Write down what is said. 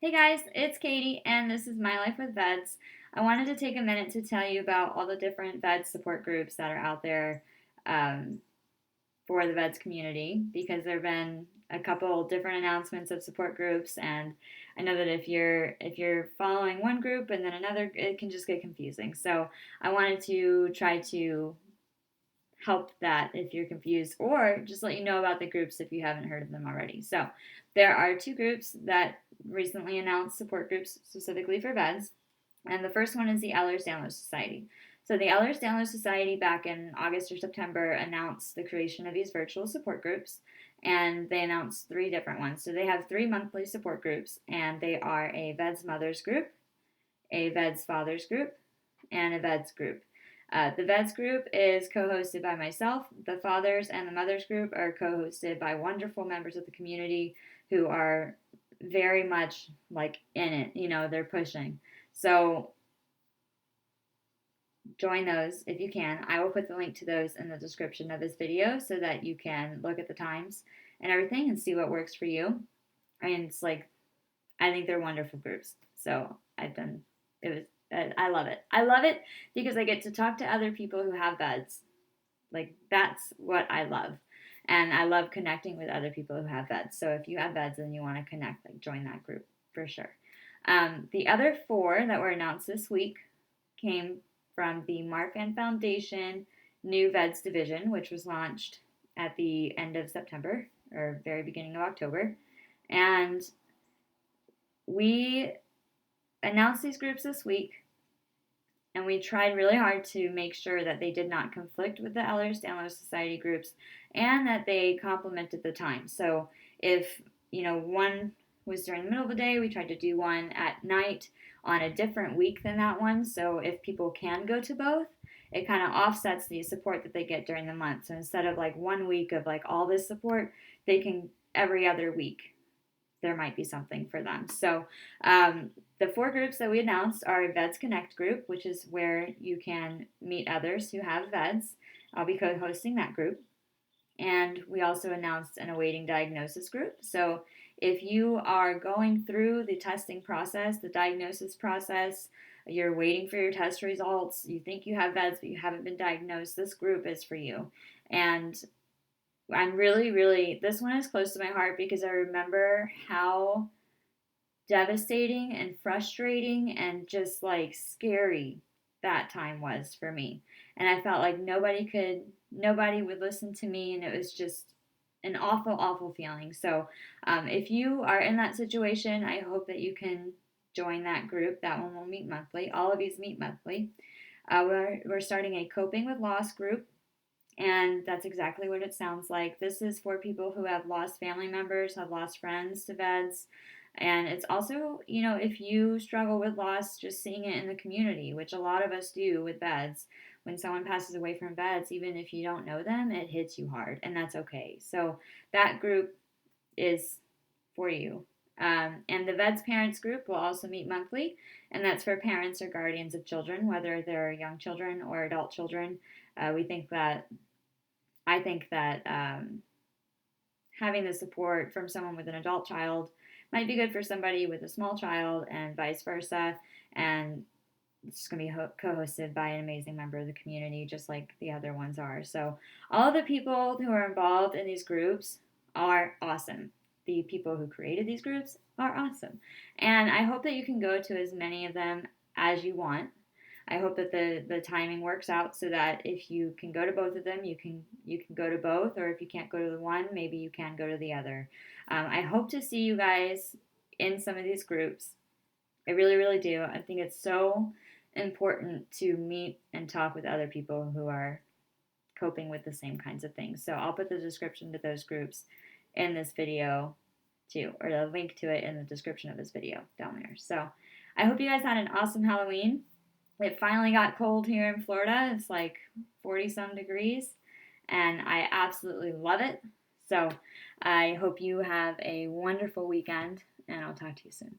Hey guys, it's Katie, and this is My Life with VEDS. I wanted to take a minute to tell you about all the different VEDS support groups that are out there um, for the VEDS community because there have been a couple different announcements of support groups, and I know that if you're following one group and then another, it can just get confusing. So I wanted to try to help that if you're confused, or just let you know about the groups if you haven't heard of them already. So, there are two groups that recently announced support groups specifically for VEDS, and the first one is the Ehlers-Danlos Society. So, the Ehlers-Danlos Society back in August or September announced the creation of these virtual support groups, and they announced three different ones. So, they have three monthly support groups, and they are a VEDS Mothers group, a VEDS Fathers group, and a VEDS group. The VEDS group is co hosted by myself. The Fathers and the Mothers group are co hosted by wonderful members of the community who are very much like in it. They're pushing. So join those if you can. I will put the link to those in the description of this video so that you can look at the times and everything and see what works for you. It's like, I think they're wonderful groups. So it was, I love it. I love it because I get to talk to other people who have VEDS. Like, that's what I love. And I love connecting with other people who have VEDS. So if you have VEDS and you want to connect, like, join that group for sure. The other four that were announced this week came from the Marfan Foundation new VEDS division, which was launched at the end of September or very beginning of October. And we announced these groups this week, and we tried really hard to make sure that they did not conflict with the Ehlers-Danlos Society groups and that they complemented the time. So if, one was during the middle of the day, we tried to do one at night on a different week than that one. So if people can go to both, it kind of offsets the support that they get during the month. So instead of like 1 week of like all this support, they can every other week there might be something for them. So the four groups that we announced are VEDS Connect group, which is where you can meet others who have VEDS. I'll be co-hosting that group. And we also announced an awaiting diagnosis group. So if you are going through the testing process, the diagnosis process, you're waiting for your test results, you think you have VEDS but you haven't been diagnosed, this group is for you. And I'm really, this one is close to my heart because I remember how devastating and frustrating and just like scary that time was for me. And I felt like nobody would listen to me, and it was just an awful feeling. So if you are in that situation, I hope that you can join that group. That one will meet monthly. All of these meet monthly. We're starting a coping with loss group, and that's exactly what it sounds like. This is for people who have lost family members, have lost friends to VEDS. And it's also, if you struggle with loss, just seeing it in the community, which a lot of us do with VEDS. When someone passes away from VEDS, even if you don't know them, it hits you hard, and that's okay. So that group is for you. And the VEDS Parents group will also meet monthly, and that's for parents or guardians of children, whether they're young children or adult children. We think that I think that having the support from someone with an adult child might be good for somebody with a small child, and vice versa. And it's going to be co-hosted by an amazing member of the community, just like the other ones are. So all of the people who are involved in these groups are awesome. The people who created these groups are awesome. And I hope that you can go to as many of them as you want. I hope that the timing works out so that if you can go to both of them, you can go to both, or if you can't go to the one, maybe you can go to the other. I hope to see you guys in some of these groups. I really do. I think it's so important to meet and talk with other people who are coping with the same kinds of things. So I'll put the description to those groups in this video too, or the link to it in the description of this video down there. So I hope you guys had an awesome Halloween. It finally got cold here in Florida. It's like 40 some degrees, and I absolutely love it. So I hope you have a wonderful weekend, and I'll talk to you soon.